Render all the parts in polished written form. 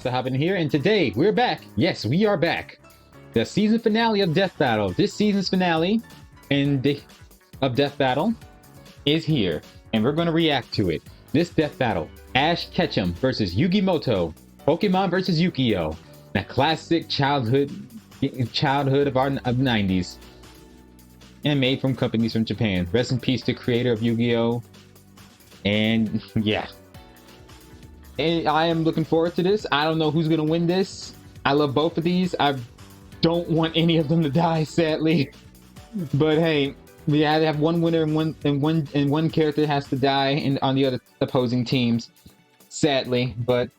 Master Hobidon here, and today we're back. Yes, we are back. The season finale of Death Battle. This season's finale of Death Battle is here, and we're going to react to it. This Death Battle, Ash Ketchum versus Yugi Moto, Pokemon versus Yu-Gi-Oh! That classic childhood of our 90s, and made from companies from Japan. Rest in peace to creator of Yu-Gi-Oh! And yeah. And I am looking forward to this. I don't know who's gonna win this. I love both of these. I don't want any of them to die, sadly. But hey, we had to have one winner and one character has to die on the other opposing teams, sadly. But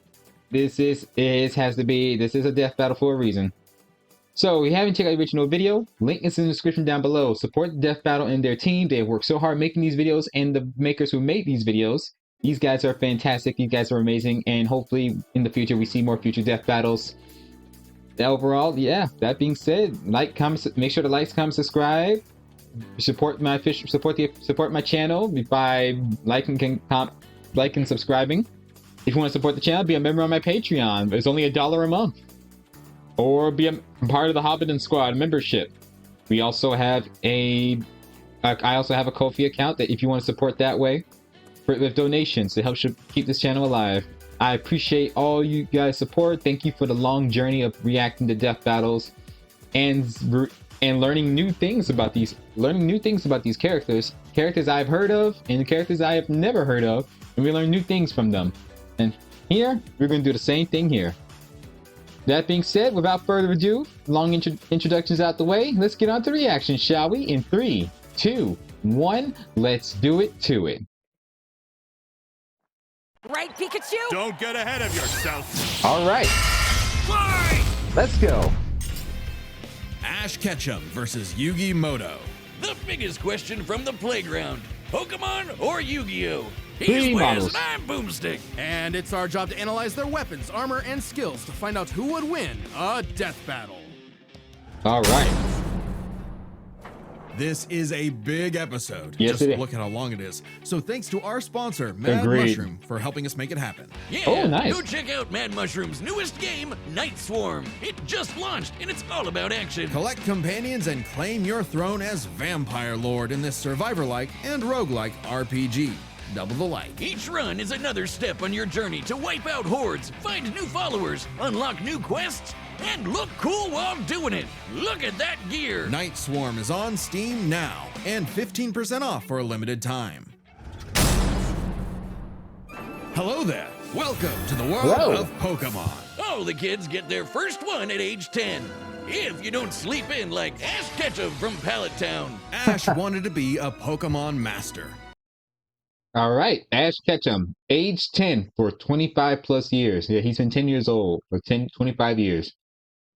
this is a death battle for a reason. So if you haven't checked out the original video, link is in the description down below. Support the death battle and their team. They have worked so hard making these videos, and the makers who made these videos. These guys are fantastic. These guys are amazing, and hopefully in the future we see more future death battles. Overall, yeah. That being said, like, comment, make sure to like, comment, subscribe. Support my channel by liking and subscribing. If you want to support the channel, be a member on my Patreon. It's only $1 a month, or be a part of the Hobidon Squad membership. We also have I also have a Ko-fi account that if you want to support that way. With donations to help keep this channel alive. I appreciate all you guys' support. Thank you for the long journey of reacting to death battles and learning new things about these characters I've heard of and characters I have never heard of, and we learn new things from them. And here we're going to do the same thing here. That being said, without further ado, long introductions out the way, let's get on to reaction, shall we? In 3, 2, 1, let's do it to it. Right, Pikachu? Don't get ahead of yourself. All right. Fly! Let's go. Ash Ketchum versus Yugi Moto. The biggest question from the playground. Pokemon or Yu-Gi-Oh? Three He's models. Wiz and I'm Boomstick. And it's our job to analyze their weapons, armor, and skills to find out who would win a death battle. All right. This is a big episode. Yes, Just it is. look at how long it is. So thanks to our sponsor, Mad Agreed. Mushroom, for helping us make it happen. Yeah, Oh, nice. Go check out Mad Mushroom's newest game, Night Swarm. It just launched and it's all about action. Collect companions and claim your throne as Vampire Lord in this survivor-like and roguelike RPG. Double the like. Each run is another step on your journey to wipe out hordes, find new followers, unlock new quests, and look cool while doing it. Look at that gear. Night Swarm is on Steam now and 15% off for a limited time. Hello there. Welcome to the world Hello. of Pokemon. All the kids get their first one at age 10. If you don't sleep in like Ash Ketchum from Pallet Town. Ash wanted to be a Pokemon master. All right. Ash Ketchum, age 10 for 25 plus years. Yeah, he's been 10 years old for 25 years.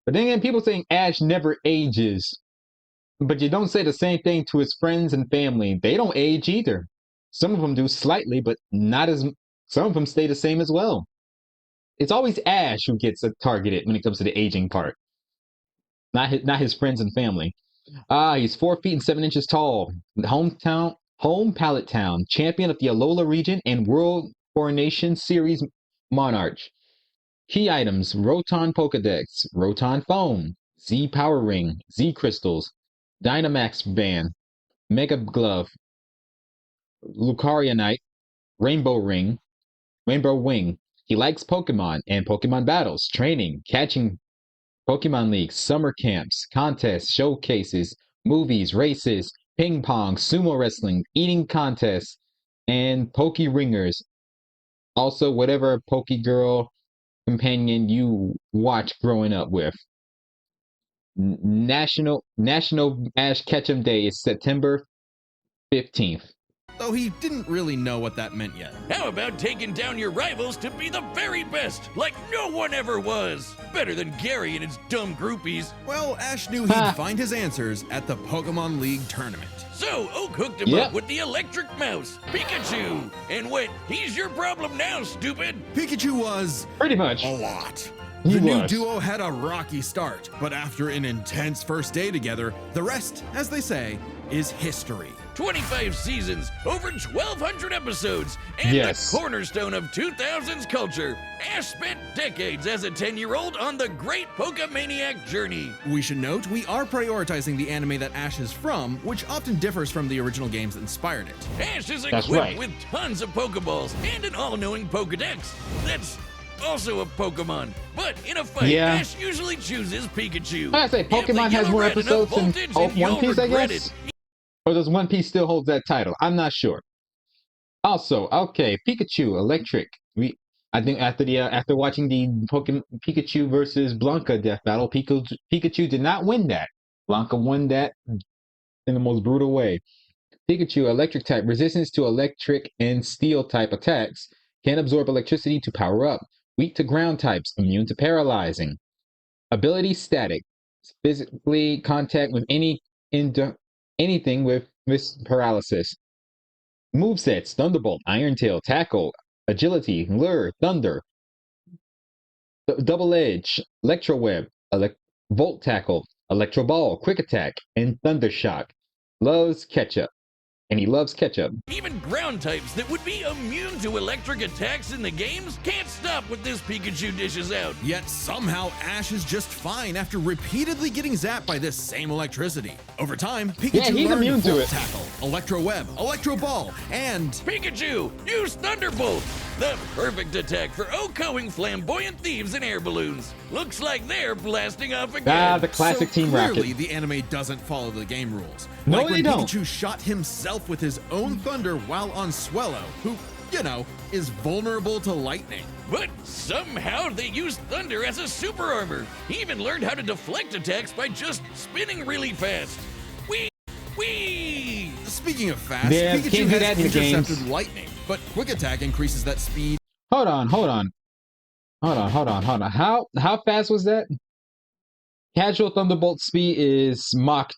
But then again, people saying Ash never ages. But you don't say the same thing to his friends and family. They don't age either. Some of them do slightly, but not as... Some of them stay the same as well. It's always Ash who gets targeted when it comes to the aging part. Not his friends and family. He's 4 feet and 7 inches tall. Home Pallet Town, champion of the Alola region and World Coronation Series monarch. Key items: Rotom Pokedex, Rotom Phone, Z Power Ring, Z Crystals, Dynamax Van, Mega Glove, Lucarionite, Rainbow Wing. He likes Pokemon and Pokemon battles, training, catching, Pokemon leagues, summer camps, contests, showcases, movies, races, ping pong, sumo wrestling, eating contests, and Poke Ringers. Also, whatever Poke Girl companion you watch growing up with. National Ash Ketchum Day is September 15th. Though he didn't really know what that meant yet. How about taking down your rivals to be the very best, like no one ever was? Better than Gary and his dumb groupies. Well, Ash knew he'd find his answers at the Pokemon League tournament. So Oak hooked him up with the electric mouse, Pikachu, and went, "He's your problem now, stupid." Pikachu was Pretty much. a lot. The new duo had a rocky start, but after an intense first day together, the rest, as they say, is history. 25 seasons, over 1,200 episodes, and Yes. the cornerstone of 2000s culture. Ash spent decades as a 10-year-old on the great Pokemaniac journey. We should note, we are prioritizing the anime that Ash is from, which often differs from the original games that inspired it. Ash is That's equipped right. with tons of Pokeballs and an all-knowing Pokedex. That's also a Pokemon. But in a fight, Yeah. Ash usually chooses Pikachu. I say If the Pokemon has yellow more red enough episodes than voltage, and One you'll Piece, I regret guess? it. Or does One Piece still hold that title? I'm not sure. Also, okay, Pikachu, Electric. I think after watching the Pokemon Pikachu versus Blanca death battle, Pikachu did not win that. Blanca won that in the most brutal way. Pikachu, Electric type, resistance to electric and steel type attacks, can absorb electricity to power up. Weak to ground types, immune to paralyzing. Ability static, physically contact with anything with paralysis. Movesets: Thunderbolt, Iron Tail, Tackle, Agility, Lure, Thunder, Double Edge, Electro Web, Volt Tackle, Electro Ball, Quick Attack, and Thunder Shock. Loves ketchup. And he loves ketchup. Even ground types that would be immune to electric attacks in the games can't stop what this Pikachu dishes out. Yet somehow Ash is just fine after repeatedly getting zapped by this same electricity. Over time, Pikachu he's learned immune to Volt it. Tackle, Electro Web, Electro Ball, and Pikachu, use Thunderbolt! The perfect attack for outgoing flamboyant thieves and air balloons. Looks like they're blasting off again. The classic so Team clearly Rocket. the anime doesn't follow the game rules. No, like they when don't. Pikachu shot himself with his own thunder while on Swellow, who, you know, is vulnerable to lightning. But somehow they used thunder as a super armor. He even learned how to deflect attacks by just spinning really fast. Whee! Speaking of fast, Yeah, Pikachu can't do that has in the games. intercepted lightning, but Quick Attack increases that speed. Hold on. How fast was that? Casual Thunderbolt speed is Mach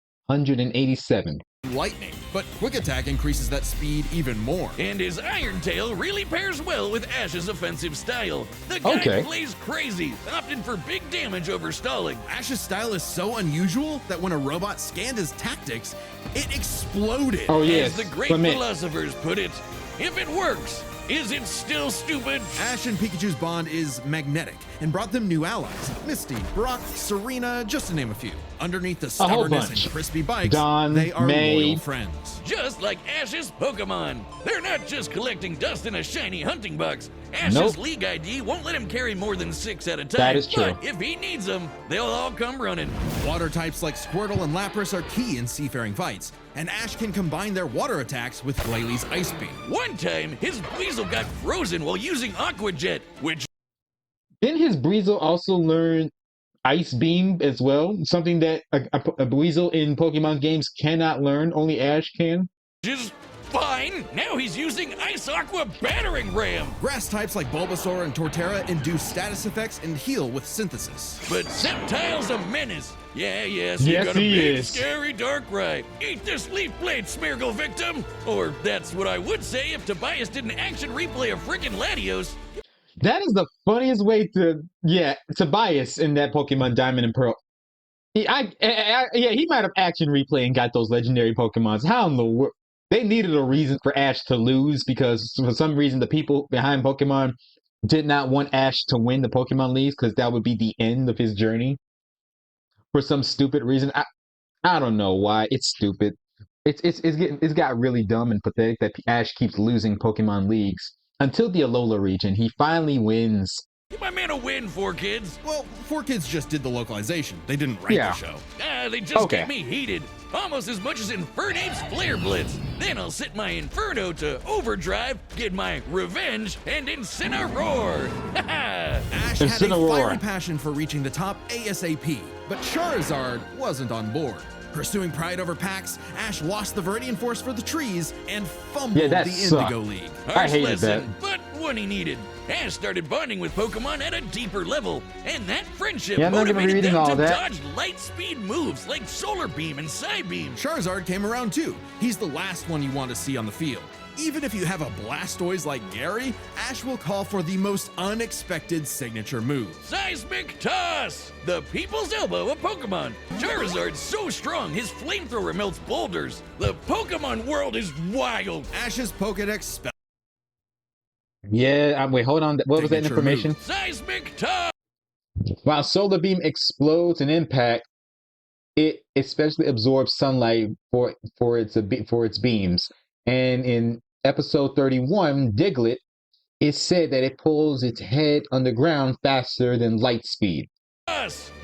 2,187. Lightning, but Quick Attack increases that speed even more. And his Iron Tail really pairs well with Ash's offensive style. The guy Okay. plays crazy, opting for big damage over stalling. Ash's style is so unusual that when a robot scanned his tactics, it exploded. Oh yes, As the great Clement. philosophers put it, if it works, is it still stupid? Ash and Pikachu's bond is magnetic and brought them new allies. Misty, Brock, Serena, just to name a few. Underneath the whole stubbornness bunch. and crispy bikes, Dawn, they are May. loyal friends. Just like Ash's Pokemon. They're not just collecting dust in a shiny hunting box. Ash's Nope. League ID won't let him carry more than 6 at a time. That is true. But if he needs them, they'll all come running. Water types like Squirtle and Lapras are key in seafaring fights, and Ash can combine their water attacks with Glalie Ice Beam. One time, his Weasel got frozen while using Aqua Jet, which Didn't his Breezel also learn Ice Beam as well? Something that a Weasel in Pokemon games cannot learn, only Ash can? is fine. Now he's using Ice Aqua Battering Ram. Grass types like Bulbasaur and Torterra induce status effects and heal with synthesis. But Sceptile's a menace. Yes, you Yes, got a he big, is. scary Darkrai. Eat this Leaf Blade, Smeargle victim. Or that's what I would say if Tobias did an action replay of frickin' Latios. That is the funniest way Tobias in that Pokemon Diamond and Pearl. He might have action replay and got those legendary Pokemons. How in the world? They needed a reason for Ash to lose because for some reason the people behind Pokemon did not want Ash to win the Pokemon Leagues because that would be the end of his journey. For some stupid reason, I don't know why. It's stupid. It's got really dumb and pathetic that Ash keeps losing Pokemon Leagues until the Alola region. He finally wins. Give my man a win, 4Kids. Well, 4Kids just did the localization. They didn't write Yeah. the show. They just Okay. get me heated. Almost as much as Infernape's Flare Blitz. Then I'll set my Inferno to overdrive, get my revenge, and Incineroar. Haha. Ash had a Incineroar. fiery passion for reaching the top ASAP, but Charizard wasn't on board. Pursuing pride over packs, Ash lost the Viridian Force for the trees and fumbled that the sucked. Indigo League. Harsh hated lesson, but one he needed. Ash started bonding with Pokemon at a deeper level, and that friendship Yeah, I'm not gonna be motivated reading them all to that. dodge light speed moves like Solar Beam and Psy Beam. Charizard came around too. He's the last one you want to see on the field. Even if you have a Blastoise like Gary, Ash will call for the most unexpected signature move. Seismic Toss! The people's elbow of Pokemon. Charizard's so strong, his flamethrower melts boulders. The Pokemon world is wild. Ash's Pokedex spell. Yeah, wait, hold on. What was that Signature information? move. Seismic Toss! While Solar Beam explodes and impact, it especially absorbs sunlight for its beams. And in episode 31, Diglett, it said that it pulls its head underground faster than light speed.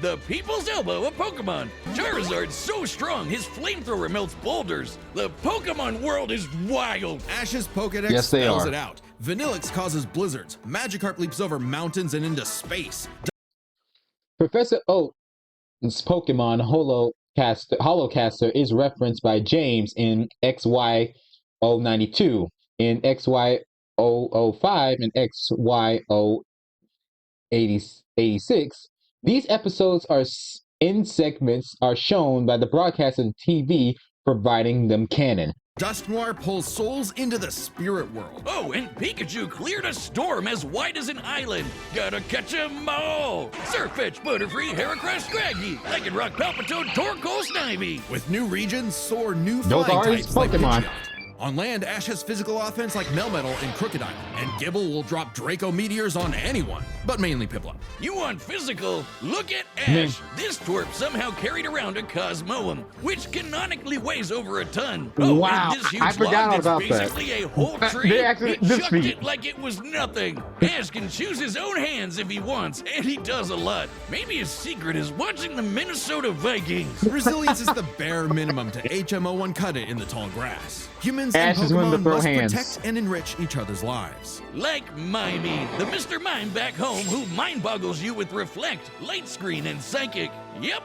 The people's elbow of Pokemon. Charizard's so strong, his flamethrower melts boulders. The Pokemon world is wild. Ash's Pokedex Yes, they spells are. it out. Vanillix causes blizzards. Magikarp leaps over mountains and into space. Professor Oak's Pokemon Holocaster is referenced by James in XY092, in XY005, and XY086. These episodes are in segments are shown by the broadcast on TV, providing them canon. Dusknoir pulls souls into the spirit world. Oh, and Pikachu cleared a storm as wide as an island. Gotta catch 'em all. Surfetch, Butterfree, Heracross, Scraggy, Lycanroc, Palpitoad, Torkoal, Snivy. With new regions, soar new Those flying are his types like Pokemon. Pidgeot. On land, Ash has physical offense like Melmetal and Crocodile, and Gibble will drop Draco Meteors on anyone, but mainly Piplup. You want physical? Look at Ash. This twerp somehow carried around a Cosmoem, which canonically weighs over a ton. Oh, Wow, and this huge I forgot log all that's about that. basically a whole tree. They actually- He this chucked feat. it like it was nothing. Ash can choose his own hands if he wants, and he does a lot. Maybe his secret is watching the Minnesota Vikings. Resilience is the bare minimum to HMO1 cut it in the tall grass. Humans Ash and is willing to Pokemon throw must hands. protect and enrich each other's lives. Like Mimey, the Mr. Mime back home who mind boggles you with Reflect, Light Screen, and Psychic. Yep,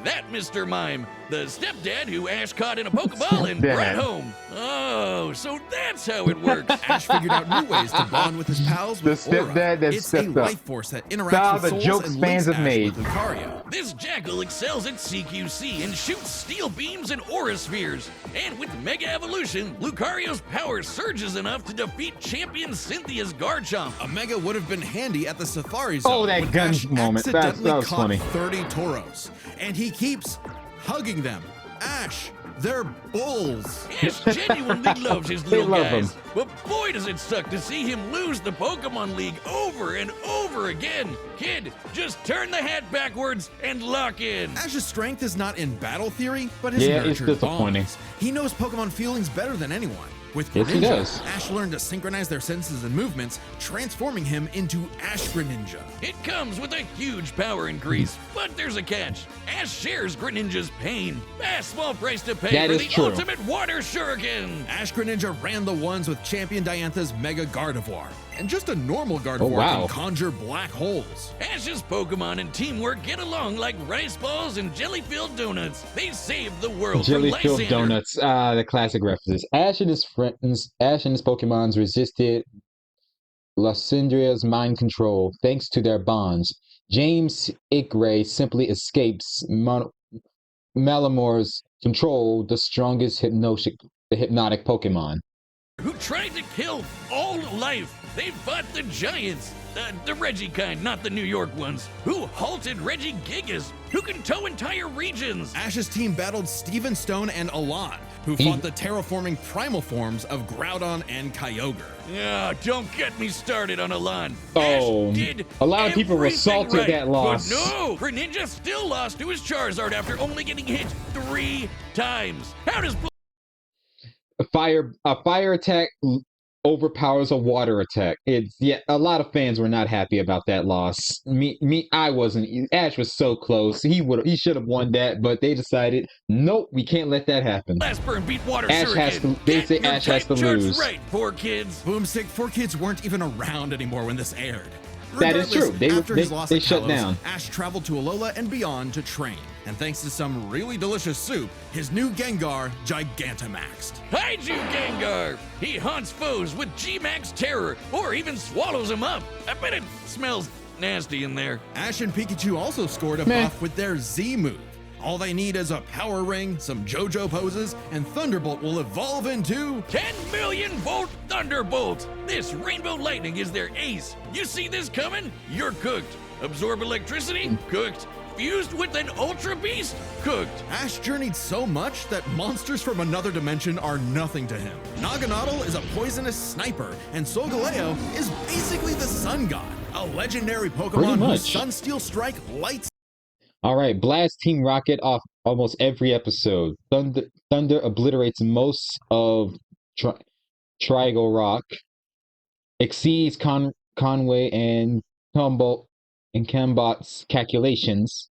that Mr. Mime. The stepdad who Ash caught in a Pokeball and brought Stepdad. home. Oh, so that's how it works. Ash figured out new ways to bond with his pals with The Aura. stepdad that It's a stepped up. life force that interacts Style with the souls jokes and fans links have Ash made. with Lucario. This Jackal excels at CQC and shoots steel beams and aura spheres. And with Mega Evolution, Lucario's power surges enough to defeat champion Cynthia's Garchomp. A Mega would have been handy at the Safari Zone. Oh, that when gun Ash moment. That accidentally was caught funny. 30 Tauros. And he keeps hugging them. Ash, they're bulls. Ash genuinely loves his little love guys. him. But boy does it suck to see him lose the Pokemon League over and over again. Kid, just turn the hat backwards and lock in. Ash's strength is not in battle theory, but his Yeah, it's nurtured disappointing. bonds. He knows Pokemon feelings better than anyone. With Yes, he Greninja, does. Ash learned to synchronize their senses and movements, transforming him into Ash Greninja. It comes with a huge power increase, but there's a catch. Ash shares Greninja's pain. A small price to pay That for is the true. ultimate water shuriken. Ash Greninja ran the ones with Champion Diantha's Mega Gardevoir. And just a normal Gardevoir wow. can conjure black holes. Ash's Pokemon and teamwork get along like rice balls and jelly-filled donuts. They save the world Jelly from filled Lysander. donuts. The classic references. Ash and his Pokemons resisted Lysandria's mind control thanks to their bonds. James Igray simply escapes Malamore's control, the strongest hypnotic Pokemon. Who tried to kill all life. They fought the giants. The Reggie kind, not the New York ones. Who halted Reggie Gigas, who can tow entire regions. Ash's team battled Steven Stone and Alon, who fought the terraforming primal forms of Groudon and Kyogre. Yeah, don't get me started on Alon. Oh, Ash did a lot of people were everything salty at that loss. But no, Greninja still lost to his Charizard after only getting hit 3 times. How does A fire attack overpowers a water attack. A lot of fans were not happy about that loss. I wasn't. Ash was so close. He should have won that, but they decided, nope, we can't let that happen. Last burn beat Water Ash Shuriken? has to- they Get say your Ash has type to charts lose. right, poor kids. Boomstick 4Kids weren't even around anymore when this aired. That is true. Regardless, after his They loss they at shut Kalos, down. Ash traveled to Alola and beyond to train. And thanks to some really delicious soup, his new Gengar Gigantamaxed. Kaiju Gengar! He haunts foes with G-Max Terror, or even swallows them up. I bet it smells nasty in there. Ash and Pikachu also scored a Meh. buff with their Z move. All they need is a power ring, some JoJo poses, and Thunderbolt will evolve into 10 million volt Thunderbolt! This rainbow lightning is their ace. You see this coming? You're cooked. Absorb electricity? Cooked. Fused with an Ultra Beast? Cooked. Ash journeyed so much that monsters from another dimension are nothing to him. Naganadel is a poisonous sniper, and Solgaleo is basically the sun god, a legendary Pokemon whose Sunsteel Strike lights. All right, blast Team Rocket off almost every episode. Thunder obliterates most of Trigo Rock, exceeds Conway and Cambot's calculations.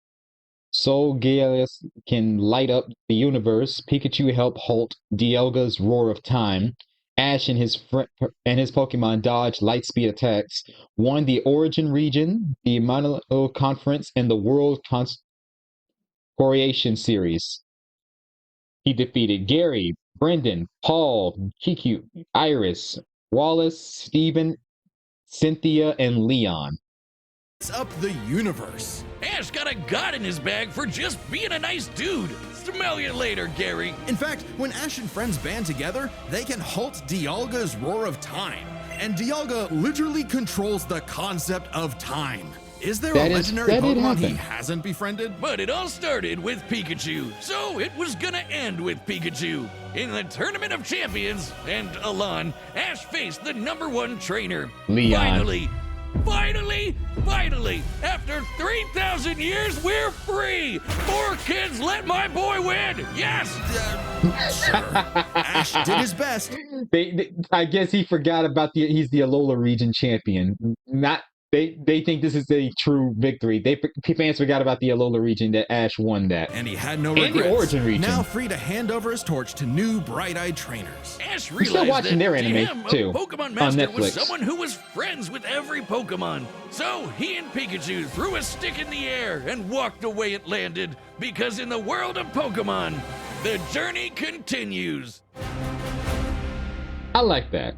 Solgaleo can light up the universe. Pikachu help halt Dialga's Roar of Time. Ash and his Pokemon dodge lightspeed attacks. Won the Origin region, the Monolo Conference, and the World Coronation Series. He defeated Gary, Brendan, Paul, Kiku, Iris, Wallace, Steven, Cynthia, and Leon. Up the universe. Ash got a god in his bag for just being a nice dude. Smell you later, Gary. In fact, when Ash and friends band together, they can halt Dialga's Roar of Time. And Dialga literally controls the concept of time. Is there a legendary Pokemon he hasn't befriended? But it all started with Pikachu, so it was gonna end with Pikachu. In the Tournament of Champions, and Alon, Ash faced the #1 trainer. Leon. Finally, after 3,000 years, we're free! 4 kids, let my boy win! Yes! Sure. Ash did his best. I guess he forgot about he's the Alola region champion. They think this is a true victory. Fans forgot about the Alola region, that Ash won that. And he had no regrets. And the Origin region. Now free to hand over his torch to new bright-eyed trainers. Ash realized still watching their anime too, a Pokemon Master on Netflix. was someone who was friends with every Pokemon. So he and Pikachu threw a stick in the air and walked the way it landed. Because in the world of Pokemon, the journey continues. I like that.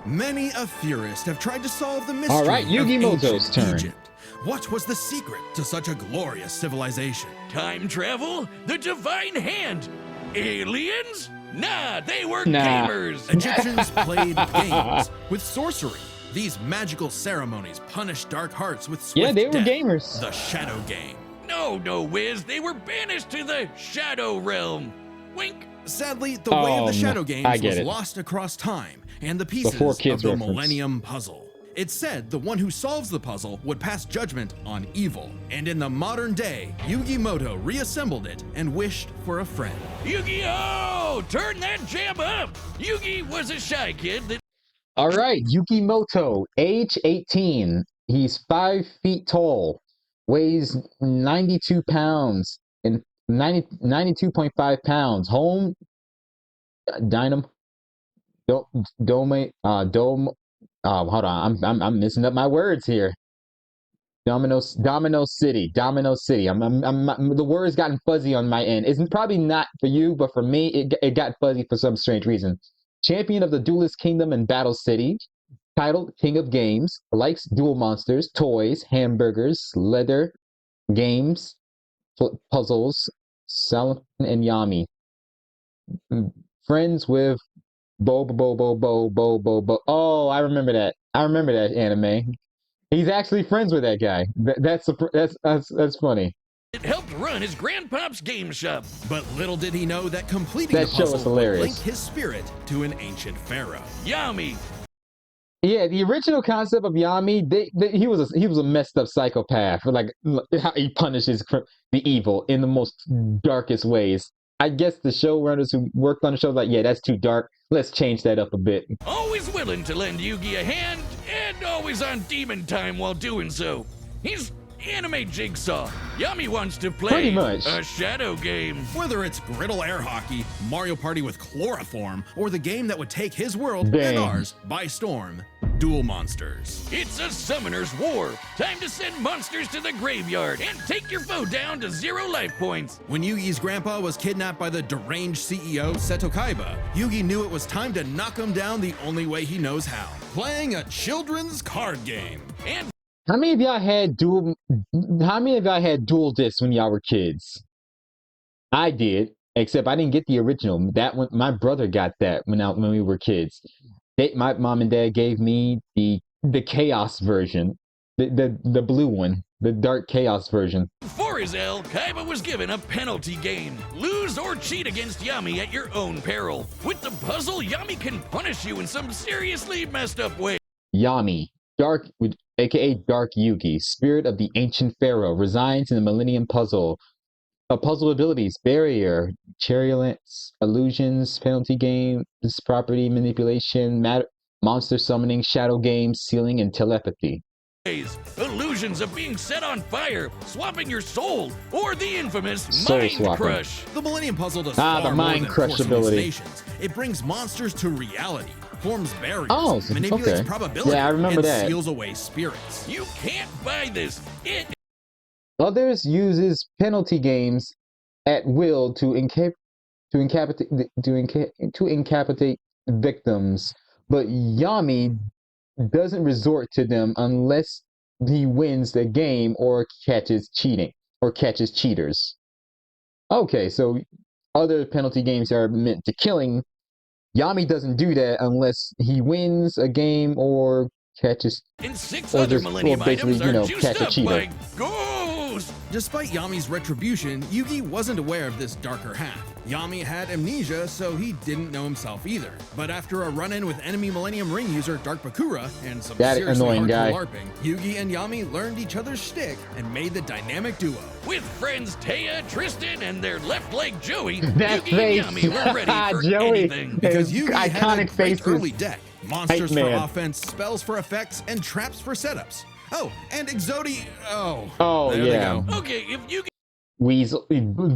Many a theorist have tried to solve the mystery All right, Yugi of Moto's ancient turn. Egypt. What was the secret to such a glorious civilization? Time travel? The Divine Hand? Aliens? Nah, they were gamers. Egyptians played games with sorcery. These magical ceremonies punished dark hearts with swift they were death. gamers. The Shadow Game. No, Wiz, they were banished to the Shadow Realm. Wink. Sadly, the way of the Shadow Games was lost across time and the pieces of the Millennium Puzzle. It's said the one who solves the puzzle would pass judgment on evil. And in the modern day, Yugi Moto reassembled it and wished for a friend. Yu-Gi-Oh! Turn that jam up! Yugi was a shy kid that... All right, Yugi Moto, age 18. He's 5 feet tall, weighs 92 pounds, and 92.5 pounds. Home Dynamo Dome hold on, I'm messing up my words here. Domino City. The words gotten fuzzy on my end. It's probably not for you, but for me, it got fuzzy for some strange reason. Champion of the Duelist Kingdom and Battle City. Titled King of Games. Likes duel monsters, toys, hamburgers, leather, games, puzzles, Salamon and Yami. Friends with Bo. Oh, I remember that. I remember that anime. He's actually friends with that guy. That's funny. It helped run his grandpop's game shop. But little did he know that completing the puzzle would link his spirit to an ancient pharaoh. Yami. Yeah, the original concept of Yami, he was a messed up psychopath. Like how he punishes the evil in the most darkest ways. I guess the showrunners who worked on the show like, yeah, that's too dark. Let's change that up a bit. Always willing to lend Yugi a hand, and always on demon time while doing so. He's anime Jigsaw. Yami wants to play a shadow game. Whether it's griddle air hockey, Mario Party with chloroform, or the game that would take his world and ours by storm, Duel Monsters. It's a summoner's war. Time to send monsters to the graveyard and take your foe down to 0 life points. When Yugi's grandpa was kidnapped by the deranged CEO Seto Kaiba, Yugi knew it was time to knock him down the only way he knows how, playing a children's card game. And How many of y'all had dual? How many of y'all had dual discs when y'all were kids? I did, except I didn't get the original. That one, my brother got that when we were kids. My mom and dad gave me the Chaos version, the blue one, the Dark Chaos version. For his L, Kaiba was given a penalty game. Lose or cheat against Yami at your own peril. With the puzzle, Yami can punish you in some seriously messed up way. Yami, aka Dark Yugi, spirit of the ancient pharaoh, resides in the Millennium Puzzle. Puzzle abilities: barrier, Chariolence, illusions, penalty game, this property manipulation, monster summoning, shadow game, sealing, and telepathy. Illusions of being set on fire, swapping your soul, or the infamous Soul Mind swapping. Crush. The Millennium Puzzle does the far more Mind than Crush forcing ability. stations. It brings monsters to reality, forms barriers, Oh, manipulates okay. probability, Yeah, I remember and that. seals away spirits. You can't buy this. Others uses penalty games at will to incapacitate victims, but Yami doesn't resort to them unless he wins the game or catches cheaters. Okay, so other penalty games are meant to killing. Yami doesn't do that unless he wins a game or catches. And 6 Or other just- Millennium or basically, items you know, are juiced catch a up cheater. by ghosts. Despite Yami's retribution, Yugi wasn't aware of this darker half. Yami had amnesia, so he didn't know himself either. But after a run-in with enemy Millennium Ring user Dark Bakura and some That seriously annoying hardcore guy. LARPing, Yugi and Yami learned each other's shtick and made the dynamic duo. With friends Taya, Tristan, and their left leg Joey, That Yugi face. and Yami were ready for Joey. anything. Because His Yugi had a iconic great faces. early deck. Monsters Hype for man. offense, spells for effects, and traps for setups. Oh, and Exodia. Oh, there yeah. they go. Okay, if Yugi Weasel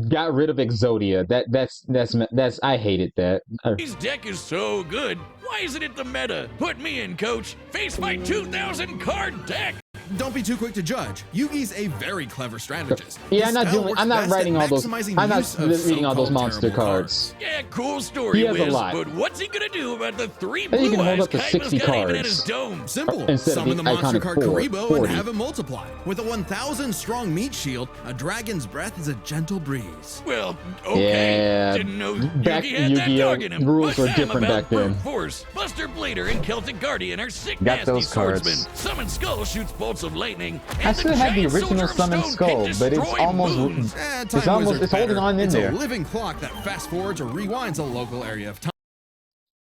got rid of Exodia. That's I hated that. His deck is so good. Why isn't it the meta? Put me in, coach. Face my 2,000 card deck. Don't be too quick to judge. Yugi's a very clever strategist. Yeah, His style works I'm not best at writing all those. maximizing I'm not use of reading all those so-called monster terrible cards. Yeah, cool story, He has a Wiz. lot. But what's he gonna do about the 3 think he blue can hold eyes up to Kaiba's 60 got aiming at cards. his dome? Simple. Instead of Summon the the monster iconic card 40. Karibo and have him multiply. With a 1,000 strong meat shield, a dragon's breath is a gentle breeze. Well, okay. Yeah, Didn't know back- Yugi had that Yu-Gi-Oh! dog in him. rules but were I'm different about back then. brute force. Buster Blader and Celtic Guardian are sick, Got nasty those cards. swordsmen. Summon Skull shoots bolts of lightning. I and still the have the giant original soldier of Summon stone Skull, can but it's destroy almost moons. Time It's almost- Wizard's it's holding better. on in it's there. a living clock that fast forwards or rewinds a local area of time.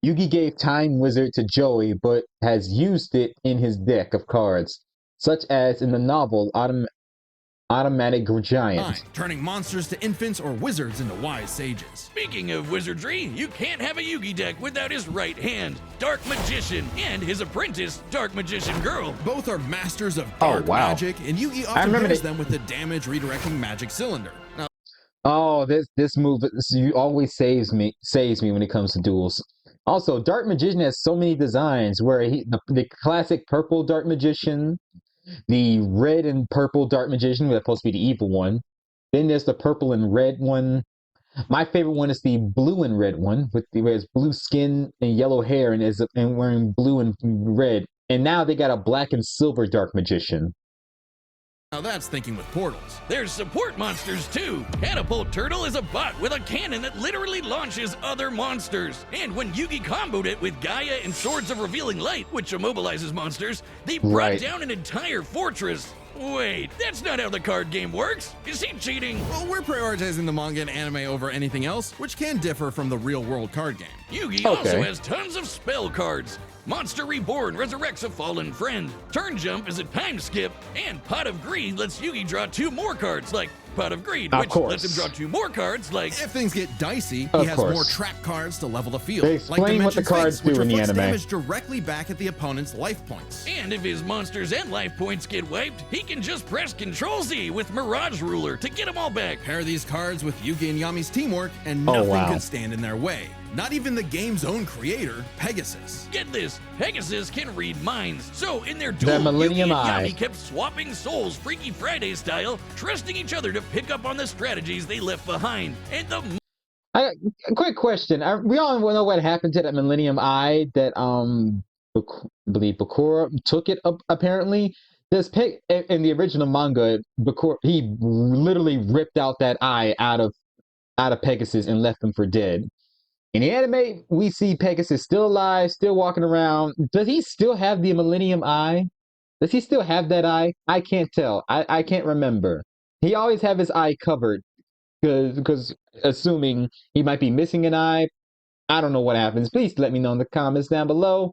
Yugi gave Time Wizard to Joey, but has used it in his deck of cards, such as in the novel Automatic Giant. Turning monsters to infants or wizards into wise sages. Speaking of wizardry, you can't have a Yugi deck without his right hand, Dark Magician, and his apprentice, Dark Magician Girl. Both are masters of dark wow. magic, and Yugi often remember pairs that- them with the damage redirecting magic cylinder. Now, Oh, this move always saves me when it comes to duels. Also, Dark Magician has so many designs where the classic purple Dark Magician, the red and purple Dark Magician, that's supposed to be the evil one. Then there's the purple and red one. My favorite one is the blue and red one, where it's blue skin and yellow hair and wearing blue and red. And now they got a black and silver Dark Magician. now that's thinking with portals. There's support monsters too. Catapult Turtle is a bot with a cannon that literally launches other monsters. And when Yugi comboed it with Gaia and Swords of Revealing Light, which immobilizes monsters, they brought Right. down an entire fortress. Wait, that's not how the card game works. Is he cheating? Well, we're prioritizing the manga and anime over anything else, which can differ from the real-world card game. Yugi Okay. also has tons of spell cards. Monster Reborn resurrects a fallen friend. Turn Jump is a time skip. And Pot of Greed lets Yugi draw 2 more cards, like Pot of Greed, Of which course. lets him draw 2 more cards, like... If things get dicey, Of he has course. more trap cards to level the field. They explain what the Dimension cards Sphinx, which do in the reflects anime. damage directly back at the opponent's life points. And if his monsters and life points get wiped, he can just press Ctrl-Z with Mirage Ruler to get them all back. Pair these cards with Yugi and Yami's teamwork, and Oh, nothing wow. could stand in their way. Not even the game's own creator, Pegasus. Get this, Pegasus can read minds. So in their duel, Millennium Yugi and Eye. Yami kept swapping souls Freaky Friday style, trusting each other to pick up on the strategies they left behind. And the A quick question. We all know what happened to that Millennium Eye that I believe Bakura took it up apparently. in the original manga, he literally ripped out that eye out of Pegasus and left him for dead. In the anime, we see Pegasus still alive, still walking around. Does he still have the Millennium Eye? Does he still have that eye? I can't tell. I can't remember. He always have his eye covered because assuming he might be missing an eye. I don't know what happens. Please let me know in the comments down below.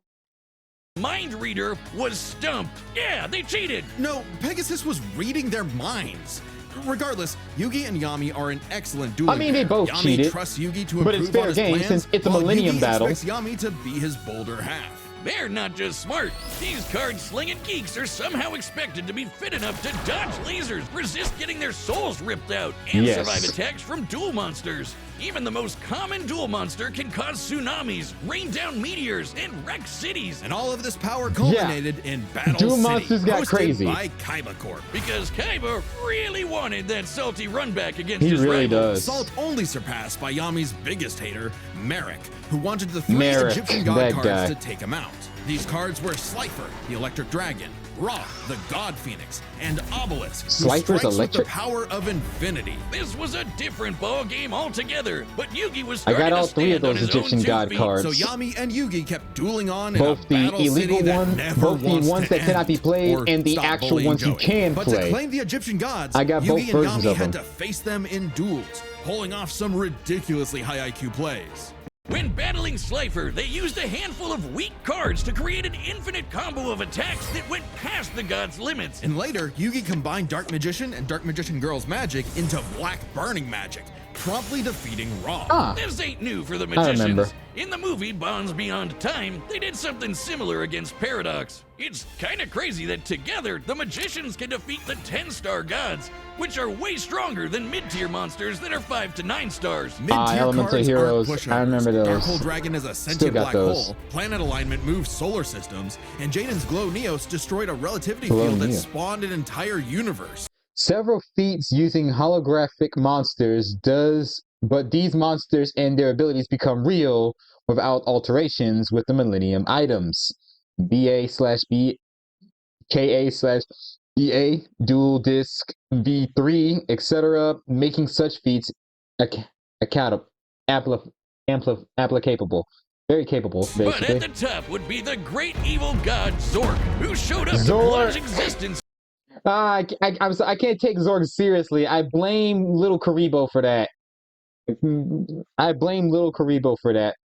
Mind Reader was stumped. Yeah, they cheated. No, Pegasus was reading their minds. Regardless, Yugi and Yami are an excellent duo. I mean, they both Yami cheated, trusts Yugi to improve but it's fair on his game plans, since it's a while Millennium Yugi battle. expects Yami to be his bolder half. They're not just smart. These card-slinging geeks are somehow expected to be fit enough to dodge lasers, resist getting their souls ripped out, and survive attacks from duel monsters. Even the most common duel monster can cause tsunamis, rain down meteors, and wreck cities. And all of this power culminated in Battle Duel City, monsters got hosted crazy by Kaiba Corp. Because Kaiba really wanted that salty run back against he his really rival. does. Salt only surpassed by Yami's biggest hater, Merrick, who wanted the 3 Merrick, Egyptian god that cards guy. to take him out. These cards were Slifer, the Electric Dragon, Ra, the God Phoenix, and Obelisk, who Slifer's strikes with the electric? power of infinity. This was a different ball game altogether, but Yugi was I starting got all to 3 of stand on those his Egyptian own 2 god feet. cards. So Yami and Yugi kept dueling on Both in a the battle illegal city that one, never both the wants ones to that cannot be end played, or and the stop actual bullying ones you Joey. can But play. to claim the Egyptian gods, I got both Yugi and versions Yami of had them. to face them in duels, pulling off some ridiculously high IQ plays. When battling Slifer, they used a handful of weak cards to create an infinite combo of attacks that went past the god's limits. And later, Yugi combined Dark Magician and Dark Magician Girl's magic into Black Burning magic, promptly defeating Ra. Ah, This ain't new for the remember. magicians. In the movie Bonds Beyond Time, they did something similar against Paradox. It's kinda crazy that together, the magicians can defeat the 10-star gods, which are way stronger than mid-tier monsters that are 5 to 9 stars. Mid-tier Elemental cards Heroes, aren't I remember pushovers. those. Dark Hole Dragon is a Still sentient got black those. hole. Planet alignment moves solar systems, and Jaden's Glow Neos destroyed a relativity Glow field that Neo. spawned an entire universe. Several feats using holographic monsters but these monsters and their abilities become real without alterations with the Millennium items. BA/B, KA/BA, Dual Disc, V3, etc., making such feats applicable. Very capable, But basically. at the top would be the great evil god Zork, who showed up to Zork. plunge existence I can't take Zorg seriously. I blame Little Karibo for that. I blame Little Karibo for that.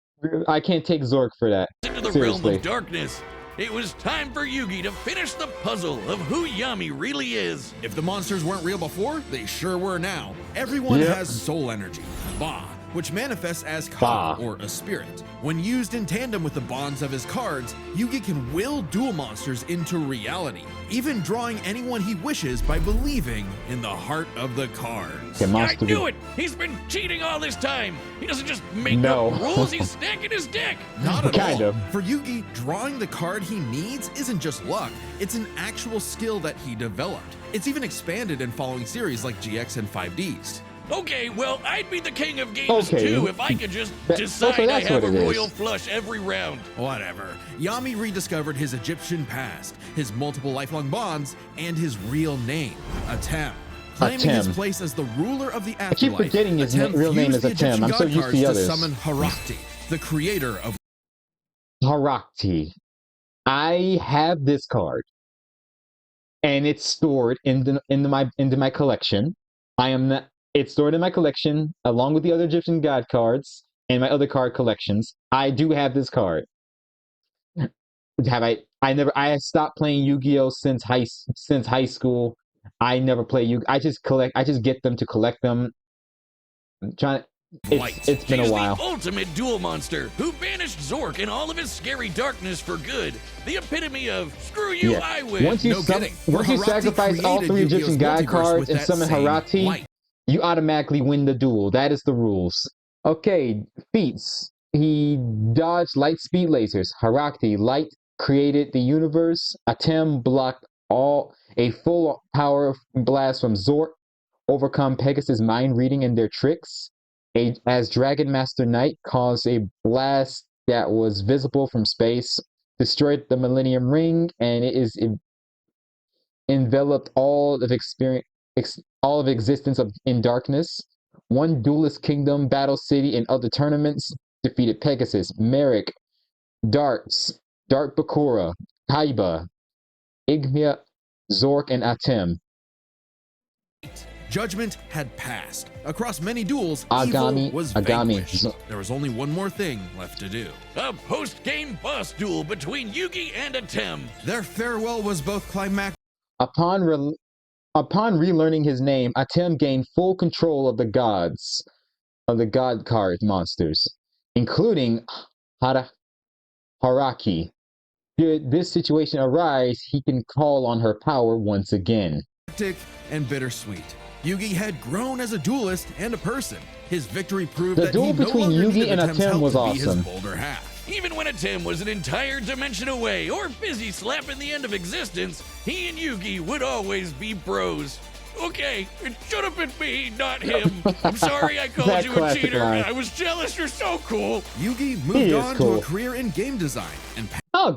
I can't take Zork for that. into the Seriously. realm of darkness. It was time for Yugi to finish the puzzle of who Yami really is. If the monsters weren't real before, they sure were now. Everyone Yep. has soul energy, Ba, which manifests as Ba. Ka, or a spirit. When used in tandem with the bonds of his cards, Yugi can will duel monsters into reality, even drawing anyone he wishes by believing in the heart of the cards. Okay, I monster knew it! He's been cheating all this time! He doesn't just make No. up rules, he's stacking his deck! Not at Kind all. of. For Yugi, drawing the card he needs isn't just luck, it's an actual skill that he developed. It's even expanded in following series like GX and 5Ds. Okay, well, I'd be the king of games Okay. too if I could just Okay, decide I that's have a what it is. royal flush every round. Whatever. Yami rediscovered his Egyptian past, his multiple lifelong bonds, and his real name, Atem. Claiming his Atem. place as the ruler of the I keep afterlife, forgetting his Atem real name fused is the Atem. Egyptian I'm so god used to cards the to others. summon Harakti, the creator of Harakti. I have this card, and it's stored into my collection. It's stored in my collection along with the other Egyptian god cards and my other card collections. I do have this card. I stopped playing Yu-Gi-Oh since high school. I never play Yu. I just get them to collect them. I'm trying. Light. It's been a She's while. the ultimate duel monster who banished Zork and all of his scary darkness for good. The epitome of screw you, Yeah. I win. Once you No kidding. once you Harakti sacrifice all created 3 Yu-Gi-Oh's Egyptian god multiverse cards with and that summon same Harakti, light. you automatically win the duel. That is the rules. Okay, feats. He dodged light speed lasers. Harakti, light created the universe. Atem blocked a full power blast from Zork. Overcome Pegasus' mind reading and their tricks. As Dragon Master Knight caused a blast that was visible from space. Destroyed the Millennium Ring, and enveloped all of existence in darkness. One duelist kingdom, battle city, and other tournaments. Defeated Pegasus, Merrick, Dark Bakura, Kaiba, Igmia, Zork, and Atem. Judgment had passed. Across many duels, Agami evil was vanquished. There was only one more thing left to do. A post-game boss duel between Yugi and Atem. Their farewell was both climactic. Upon relearning his name, Atem gained full control of the gods, of the god card monsters, including Haraki. Should this situation arise, he can call on her power once again. And bittersweet. Yugi had grown as a duelist and a person. His victory proved that duel he between no Yugi and Atem was awesome. His bolder half. Even when Atem was an entire dimension away or busy slapping the end of existence, he and Yugi would always be bros. Okay, it should have been me, not him. I'm sorry I called you a cheater. Line. I was jealous. You're so cool. Yugi moved on to a career in game design and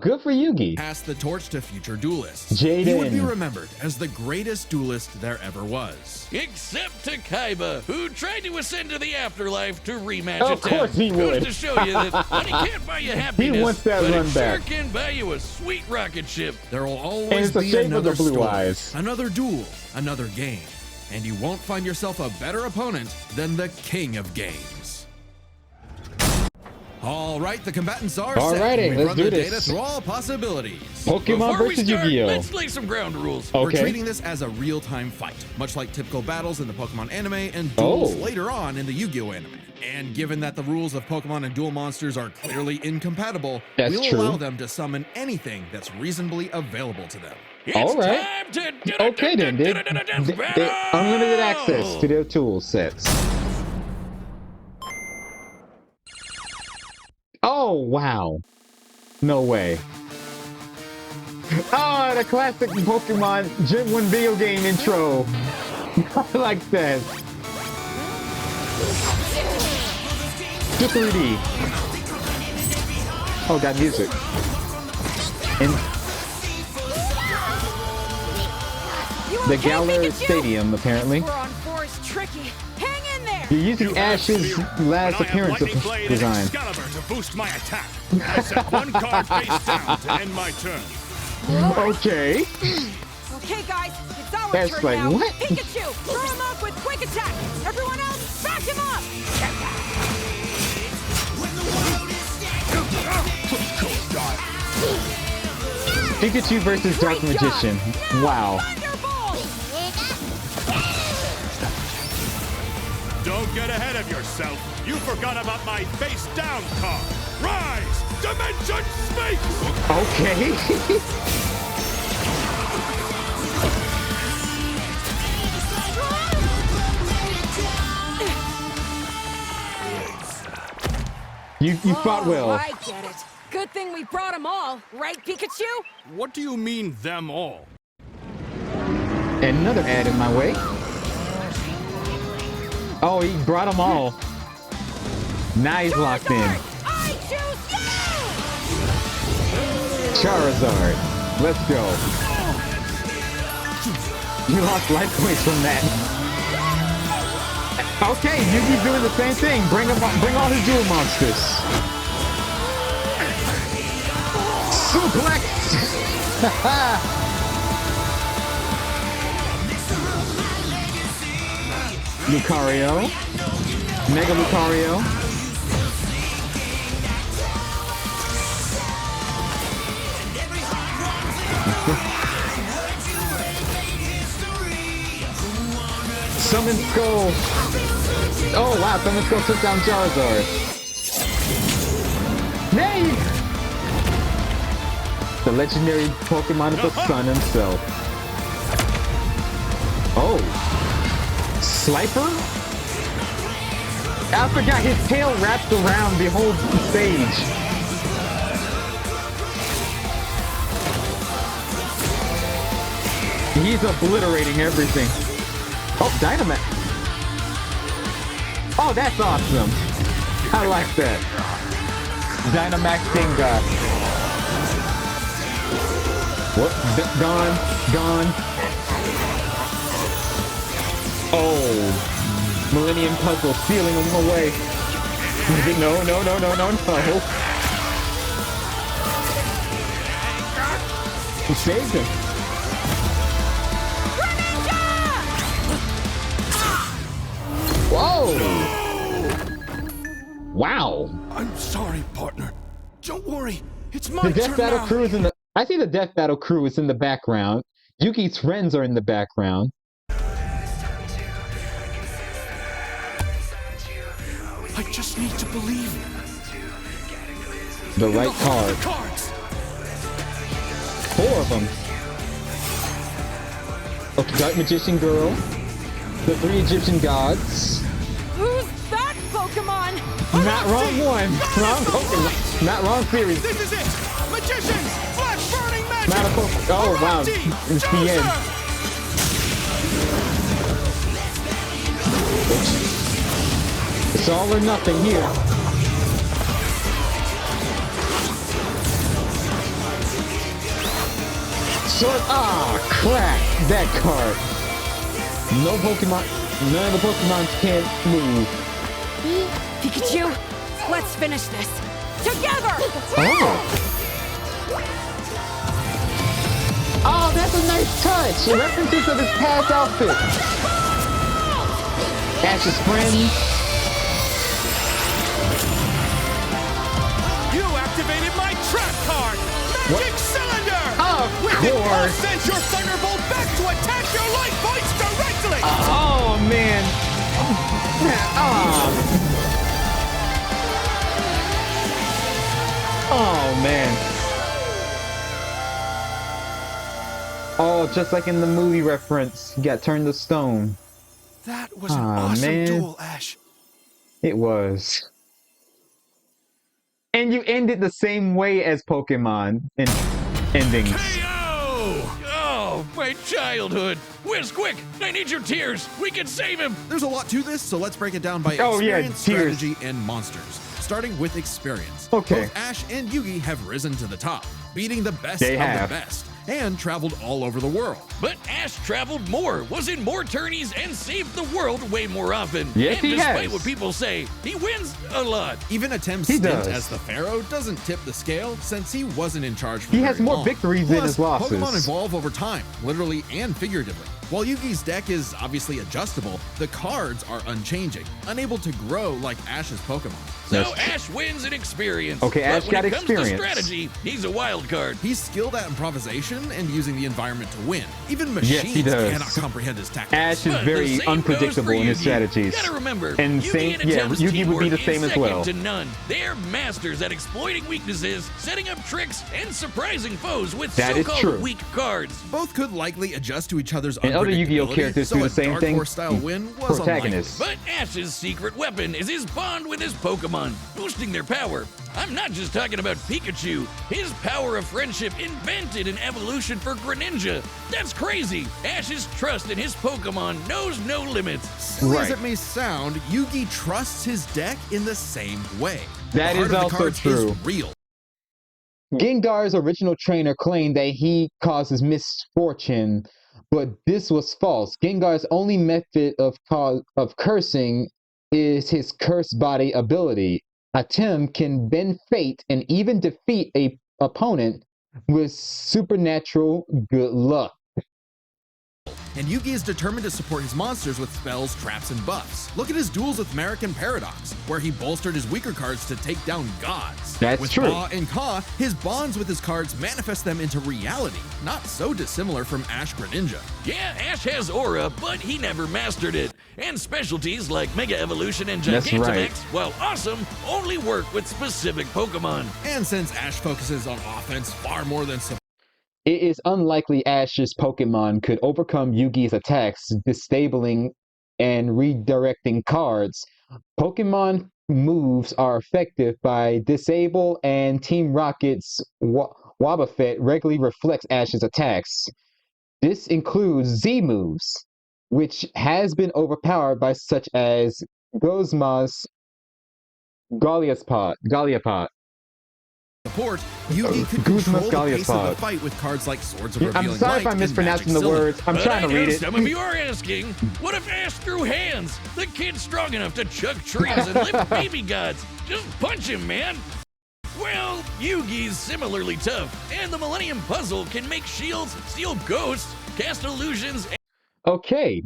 good for Yugi. Passed the torch to future duelists. Jaden. He would be remembered as the greatest duelist there ever was. Except to Kaiba, who tried to ascend to the afterlife to rematch Of Atem. course he would. Goes to show you that money can't buy you happiness, He wants that but run it back. sure can buy you a sweet rocket ship. There will And always it's a be shame of another the blue story, eyes. another duel, another game. And you won't find yourself a better opponent than the king of games. All right, the combatants are set. Alrighty, We've let's run do the this. data through all possibilities. Pokemon Before we versus start, Yu-Gi-Oh! let's lay some ground rules. We're Okay. treating this as a real-time fight, much like typical battles in the Pokemon anime and duels later on in the Yu-Gi-Oh! Anime. And given that the rules of Pokemon and duel monsters are clearly incompatible, That's we'll true. allow them to summon anything that's reasonably available to them. It's All right. time to Okay then, they unlimited access to their tool sets. Oh, wow. No way. Oh, the classic Pokemon Gen 1 video game intro. I like that. To 3D. Oh, got music. And the Galar Stadium, apparently. We're on Forest Tricky. Hang in there. You're using Ash's last appearance of design. To boost my attack. I set one card face down to end my turn. Okay. Okay, guys, it's our That's turn like, now. what? Pikachu, throw him up with quick attack. Everyone else, back him up. Pikachu versus Dark Great job. Magician. Wow. Thunderbolt. Don't get ahead of yourself. You forgot about my face down card. Rise! Dimension Space! Okay. You fought well. I get it. Good thing we brought them all, right, Pikachu? What do you mean, them all? And another ad in my way. Oh, he brought them all. Now he's locked in. Charizard, I choose you! Charizard. Let's go. You lost life points from that. Okay, Yugi's doing the same thing. Bring all his duel monsters. Suplex! Lucario. Mega Lucario. Summon Skull. Oh wow, Summon Skull took down Charizard. Nay! The legendary Pokemon of the sun himself. Oh. Slifer? I forgot his tail wrapped around the whole stage. He's obliterating everything. Oh, Dynamax. Oh, that's awesome. I like that. Dynamax Gengar. What? Gone. Gone. Oh. Millennium Puzzle stealing him away. No, no, no, no, no, no. He saved him. Whoa! Wow. I'm sorry, partner. Don't worry. It's my The Death turn Battle now. crew is in the... I see the Death Battle crew is in the background. Yugi's friends are in the background. I just need to believe. The right card. Cards. 4 of them. Okay, Dark Magician Girl. The 3 Egyptian gods. Who's that Pokemon? Not wrong one. Wrong Pokemon. Not wrong series. This is it. Magicians. Flash burning magic. Not a Pokemon. Oh, wow. It's the end. It's all or nothing here. Sword. Ah, crap. That card. No Pokemon. None of the Pokemon can move. Pikachu, let's finish this. Together! Oh. Oh, that's a nice touch. References of his past outfit. Ash's friend. You activated my trap card. Magic Cylinder. Of With it, I'll course. send your Thunderbolt back to attack your life points directly. Oh, man. Oh. Oh, man. Oh, just like in the movie reference, you got turned to stone. That was an Aw, awesome man. duel, Ash. It was. And you ended the same way as Pokemon in endings. KO! Oh, my childhood. Whiz, quick! I need your tears. We can save him. There's a lot to this, so let's break it down by Oh, yeah, experience, tears. strategy, and monsters. Starting with experience. Okay. Both Ash and Yugi have risen to the top, beating the best They of have. the best, and traveled all over the world. But Ash traveled more, was in more tourneys, and saved the world way more often. Yes, and he despite has. what people say, he wins a lot. Even Atem's He stint does. as the Pharaoh doesn't tip the scale since he wasn't in charge for He has very more long. victories than Plus, his losses. Pokemon evolve over time, literally and figuratively. While Yugi's deck is obviously adjustable, the cards are unchanging, unable to grow like Ash's Pokemon. So That's true. Ash wins in experience. Okay, but Ash when got it comes to experience. strategy, he's a wild card. He's skilled at improvisation and using the environment to win. Even machines Yes, he does. cannot comprehend his tactics. Ash is But very the same unpredictable goes for in his Yugi. strategies. Gotta remember, And Yugi same, and yeah, Atem's Yugi would be the teamwork same is as well. second to none. They're masters at exploiting weaknesses, setting up tricks, and surprising foes with That is so-called true. weak cards. Both could likely adjust to each other's And other Yu-Gi-Oh unpredictability, characters so do the a same Dark thing. Horse style win was Protagonists. But Ash's secret weapon is his bond with his Pokemon, boosting their power. I'm not just talking about Pikachu. His power of friendship invented an evolution for Greninja. That's crazy. Ash's trust in his Pokemon knows no limits. Silly as Right. it may sound, Yugi trusts his deck in the same way. That the heart is of the also cards true. Is real. Gengar's original trainer claimed that he causes misfortune, but this was false. Gengar's only method of cursing is his curse body ability. Atem can bend fate and even defeat a opponent with supernatural good luck. And Yugi is determined to support his monsters with spells, traps, and buffs. Look at his duels with Merrick and Paradox, where he bolstered his weaker cards to take down gods. That's with true. Ba and Ka, his bonds with his cards manifest them into reality, not so dissimilar from Ash Greninja. Yeah, Ash has aura, but he never mastered it. And specialties like Mega Evolution and That's Gigantamax, right. while awesome, only work with specific Pokemon. And since Ash focuses on offense far more than support, It is unlikely Ash's Pokemon could overcome Yugi's attacks, disabling and redirecting cards. Pokemon moves are effective by disable, and Team Rocket's Wobbuffet regularly reflects Ash's attacks. This includes Z moves, which has been overpowered by such as Gozma's Galliapot. support, Yugi could control the pace of the fight with cards like Swords of Revealing I'm sorry Light if I'm and mispronouncing Magic the words. I'm But trying to I know read it. some of you are asking, what if Ash threw hands? The kid's strong enough to chuck trees and lift baby gods. Just punch him, man. Well, Yugi's similarly tough, and the Millennium Puzzle can make shields, steal ghosts, cast illusions, Okay,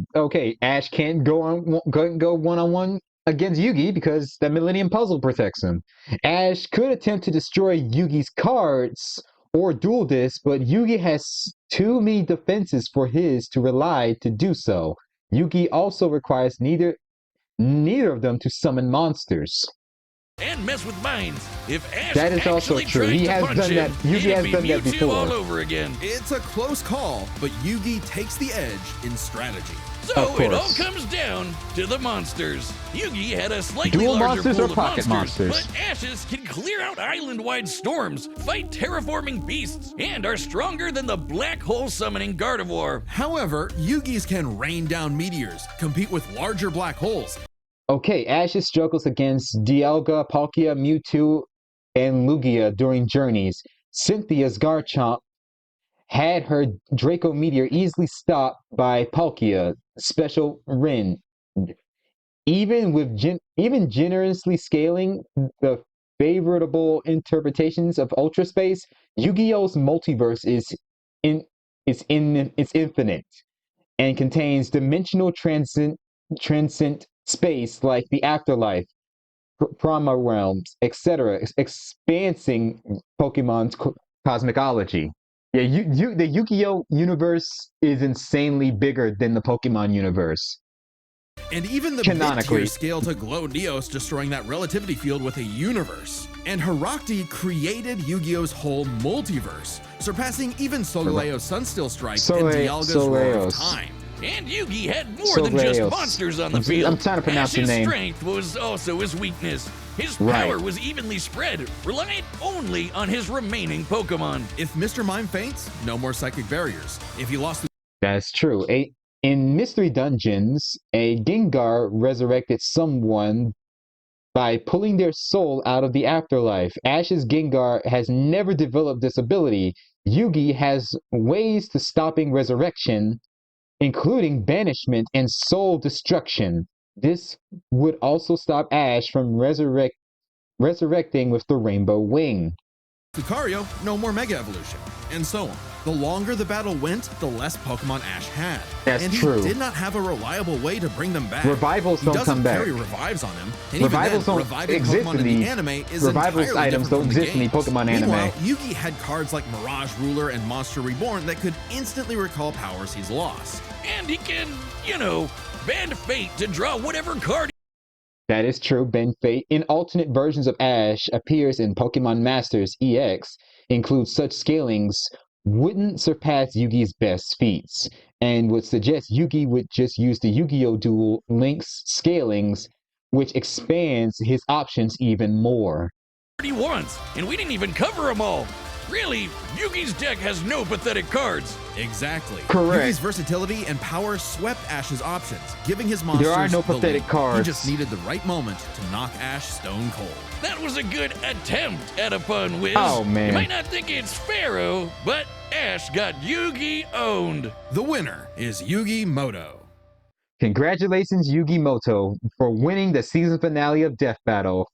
Ash can't go one-on-one against Yugi because the Millennium Puzzle protects him. Ash could attempt to destroy Yugi's cards or duel this, but Yugi has too many defenses for his to rely to do so. Yugi also requires neither of them to summon monsters. and mess with minds. If Ash That is also actually true. tries He to has punch done him, that. Yugi it'd has be done that Mewtwo before. all over again. It's a close call, but Yugi takes the edge in strategy. So it all comes down to the monsters. Yugi had a slightly Dual larger monsters pool or of pocket monsters? but Ashes can clear out island-wide storms, fight terraforming beasts, and are stronger than the black hole summoning Gardevoir. However, Yugi's can rain down meteors, compete with larger black holes. Okay, Ash's struggles against Dialga, Palkia, Mewtwo, and Lugia during journeys. Cynthia's Garchomp had her Draco Meteor easily stopped by Palkia, Special Rin. Even generously scaling the favorable interpretations of Ultra Space, Yu-Gi-Oh's multiverse is infinite and contains dimensional transcend space like the afterlife, Prama realms, etc., expanding Pokemon's cosmology. Yeah, the Yu-Gi-Oh universe is insanely bigger than the Pokemon universe. And even the mid-tier scale to Glow Neos, destroying that relativity field with a universe. And Herakti created Yu-Gi-Oh's whole multiverse, surpassing even Soleil's Sunsteel Strike and Dialga's Roar of Time. And Yugi had more than just monsters on the field. I'm trying to pronounce the name. His strength was also his weakness. His power was evenly spread, reliant only on his remaining Pokemon. If Mr. Mime faints, no more psychic barriers. If he lost... That's true. In Mystery Dungeons, a Gengar resurrected someone by pulling their soul out of the afterlife. Ash's Gengar has never developed this ability. Yugi has ways to stopping resurrection, including banishment and soul destruction. This would also stop Ash from resurrecting with the Rainbow Wing. Lucario, no more Mega Evolution, and so on. The longer the battle went, the less Pokemon Ash had. That's and true. he did not have a reliable way to bring them back. Revivals don't come back. He doesn't carry revives on him. And Revivals even then, don't reviving exist Pokemon in the anime is Revivals entirely items different don't from the exist in the games. Pokemon anime. Meanwhile, Yugi had cards like Mirage Ruler and Monster Reborn that could instantly recall powers he's lost. And he can, bend fate to draw whatever card. That is true. Bend Fate in alternate versions of Ash appears in Pokemon Masters EX, includes such scalings wouldn't surpass Yugi's best feats, and would suggest Yugi would just use the Yu-Gi-Oh! Duel Link's scalings, which expands his options even more. He wants, and we didn't even cover them all. Really, Yugi's deck has no pathetic cards. Exactly. Correct. Yugi's versatility and power swept Ash's options, giving his monsters There are no the pathetic lead. cards. He just needed the right moment to knock Ash stone cold. That was a good attempt at a pun, Wiz. Oh, man. You might not think it's Pharaoh, but Ash got Yugi owned. The winner is Yugi Moto. Congratulations, Yugi Moto, for winning the season finale of Death Battle.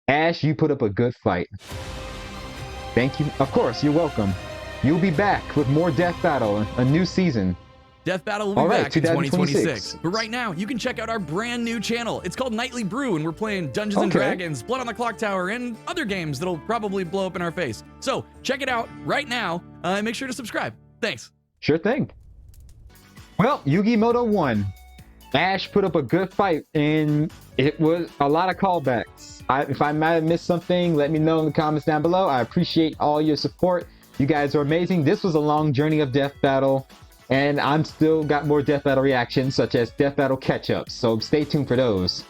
Ash, you put up a good fight. Thank you. Of course, you're welcome. You'll be back with more Death Battle, a new season. Death Battle will be right, back in 2026. 2026. But right now, you can check out our brand new channel. It's called Nightly Brew, and we're playing Dungeons and Dragons, Blood on the Clock Tower, and other games that'll probably blow up in our face. So check it out right now, and make sure to subscribe. Thanks. Sure thing. Well, Yugi Moto won. Ash put up a good fight, and it was a lot of callbacks. If I might have missed something, let me know in the comments down below. I appreciate all your support. You guys are amazing. This was a long journey of Death Battle, and I'm still got more Death Battle reactions, such as Death Battle catch-ups, so stay tuned for those.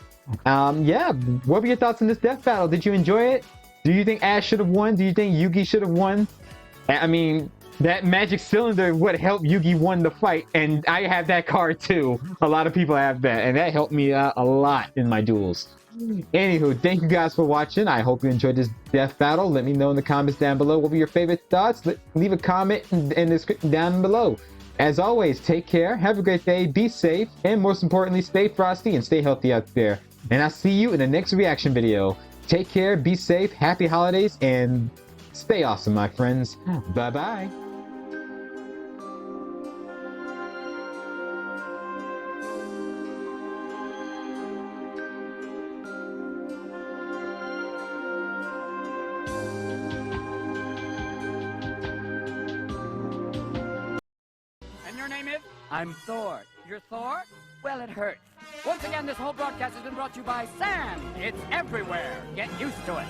Yeah, what were your thoughts on this Death Battle? Did you enjoy it? Do you think Ash should have won? Do you think Yugi should have won? I mean, that magic cylinder would help Yugi win the fight, and I have that card too. A lot of people have that, and that helped me out a lot in my duels. Anywho, thank you guys for watching. I hope you enjoyed this death battle. Let me know in the comments down below what were your favorite thoughts. Leave a comment in the description down below. As always, take care, have a great day, be safe, and most importantly, stay frosty and stay healthy out there. And I'll see you in the next reaction video. Take care, be safe, happy holidays, and stay awesome, my friends. Bye-bye. And your name is? I'm Thor. You're Thor? Well, it hurts. Once again, this whole broadcast has been brought to you by sand. It's everywhere. Get used to it.